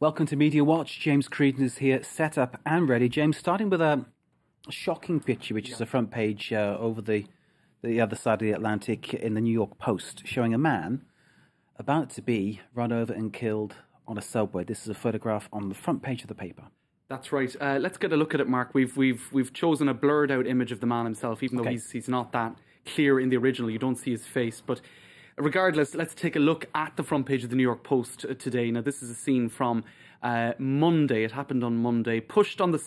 Welcome to Media Watch. James Creedon is here, set up and ready. James, starting with a shocking picture, which is the front page over the other side of the Atlantic in the New York Post, showing a man about to be run over and killed on a subway. This is a photograph on the front page of the paper. That's right. Let's get a look at it, Mark. We've chosen a blurred out image of the man himself, even though he's not that clear in the original. You don't see his face, but regardless, let's take a look at the front page of the New York Post today. Now, this is a scene from Monday. It happened on Monday. Pushed on the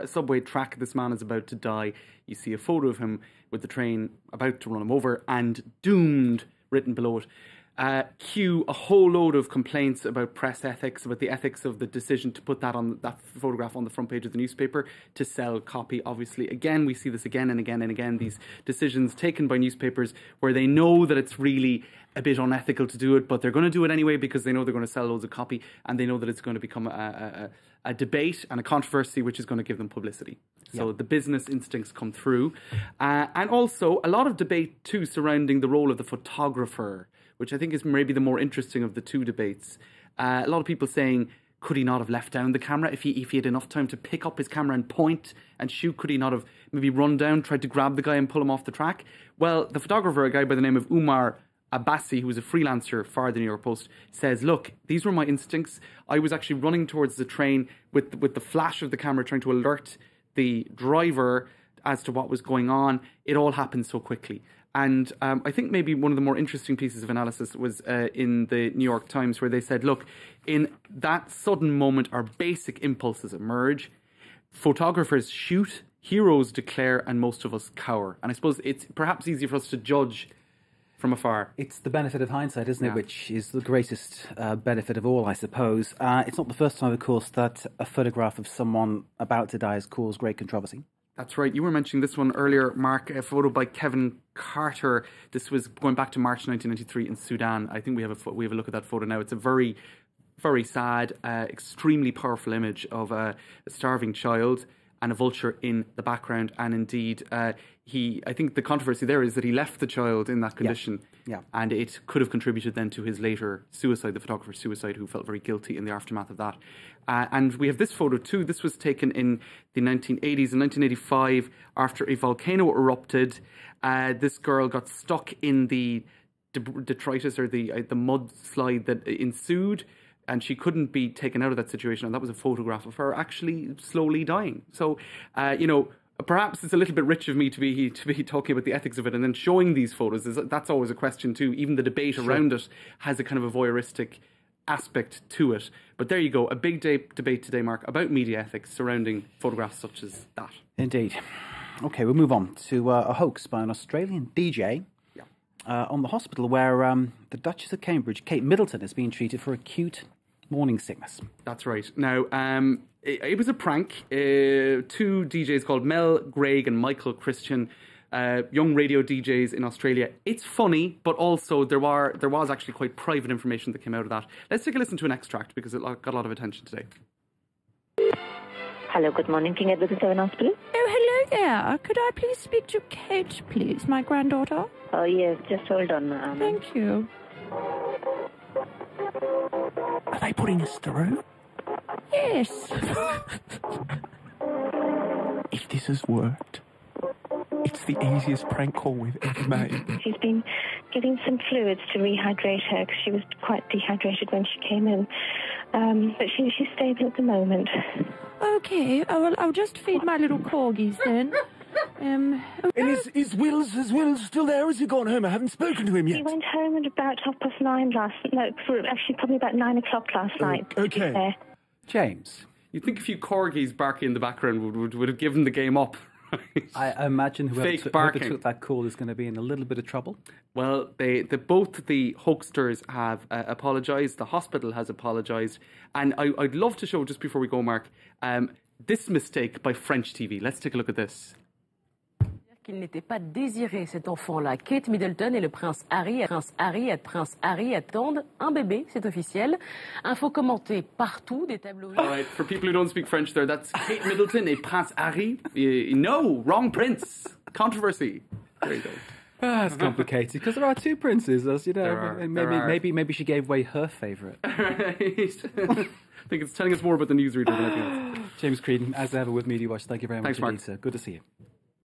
subway track, this man is about to die. You see a photo of him with the train about to run him over, and doomed written below it. Cue a whole load of complaints about press ethics, about the ethics of the decision to put that photograph on the front page of the newspaper to sell copy. Obviously, again, we see this again and again and again, these decisions taken by newspapers where they know that it's really a bit unethical to do it, but they're going to do it anyway because they know they're going to sell loads of copy, and they know that it's going to become a debate and a controversy which is going to give them publicity. So the business instincts come through. And also a lot of debate too surrounding the role of the photographer, which I think is maybe the more interesting of the two debates. A lot of people saying, could he not have left down the camera if he had enough time to pick up his camera and point and shoot? Could he not have maybe run down, tried to grab the guy and pull him off the track? Well, the photographer, a guy by the name of Umar Abbasi, who was a freelancer for the New York Post, says, look, these were my instincts. I was actually running towards the train with the flash of the camera, trying to alert the driver as to what was going on. It all happened so quickly. And I think maybe one of the more interesting pieces of analysis was in the New York Times, where they said, look, in that sudden moment, our basic impulses emerge. Photographers shoot, heroes declare, and most of us cower. And I suppose it's perhaps easier for us to judge from afar. It's the benefit of hindsight, isn't it? Which is the greatest benefit of all, I suppose. It's not the first time, of course, that a photograph of someone about to die has caused great controversy. That's right. You were mentioning this one earlier, Mark, a photo by Kevin Carter. This was going back to March 1993 in Sudan. I think we have a look at that photo now. It's a very, very sad, extremely powerful image of a starving child and a vulture in the background. And indeed, I think the controversy there is that he left the child in that condition. Yeah. And it could have contributed then to his later suicide, the photographer's suicide, who felt very guilty in the aftermath of that. And we have this photo too. This was taken in the 1980s. In 1985, after a volcano erupted, this girl got stuck in the detritus, or the mudslide that ensued, and she couldn't be taken out of that situation. And that was a photograph of her actually slowly dying. So, perhaps it's a little bit rich of me to be talking about the ethics of it and then showing these photos. That's always a question too. Even the debate around it has a kind of a voyeuristic aspect to it. But there you go, a big debate today, Mark, about media ethics surrounding photographs such as that. Indeed. Okay, we'll move on to a hoax by an Australian DJ on the hospital where the Duchess of Cambridge, Kate Middleton, is being treated for acute morning sickness. That's right. Now, it was a prank. Two DJs called Mel Gregg and Michael Christian, young radio DJs in Australia. It's funny, but also there was actually quite private information that came out of that. Let's take a listen to an extract because it got a lot of attention today. Hello, good morning, King Edward VII Hospital. Oh, hello there. Could I please speak to Kate, please, my granddaughter? Oh, yes, just hold on. Thank you. Are they putting us through? Yes. If this has worked, it's the easiest prank call we've ever made. She's been getting some fluids to rehydrate her because she was quite dehydrated when she came in. But she's stable at the moment. Okay, I'll just feed my little corgis then. And is Wills still there? Has he gone home? I haven't spoken to him yet. He went home at about 9:30 actually probably about 9 o'clock last night. Okay. James, You'd think a few corgis barking in the background would have given the game up. Right? I imagine whoever took that call is going to be in a little bit of trouble. Well, both the hoaxsters have apologised. The hospital has apologised. And I'd love to show, just before we go, Mark, this mistake by French TV. Let's take a look at this. Qu'il n'était pas désiré, cet enfant-là. Kate Middleton et le prince Harry attendent un bébé, c'est officiel. Info commentée partout, des tabloïds. All right, for people who don't speak French there, that's Kate Middleton et Prince Harry. No, wrong prince. Controversy. There you go. It's complicated because there are two princes, as you know. There are. Maybe she gave away her favourite. Right. I think it's telling us more about the newsreader than anything else. James Creedon, as ever with Media Watch. Thank you very much Thanks, Mark. indeed, sir. Good to see you.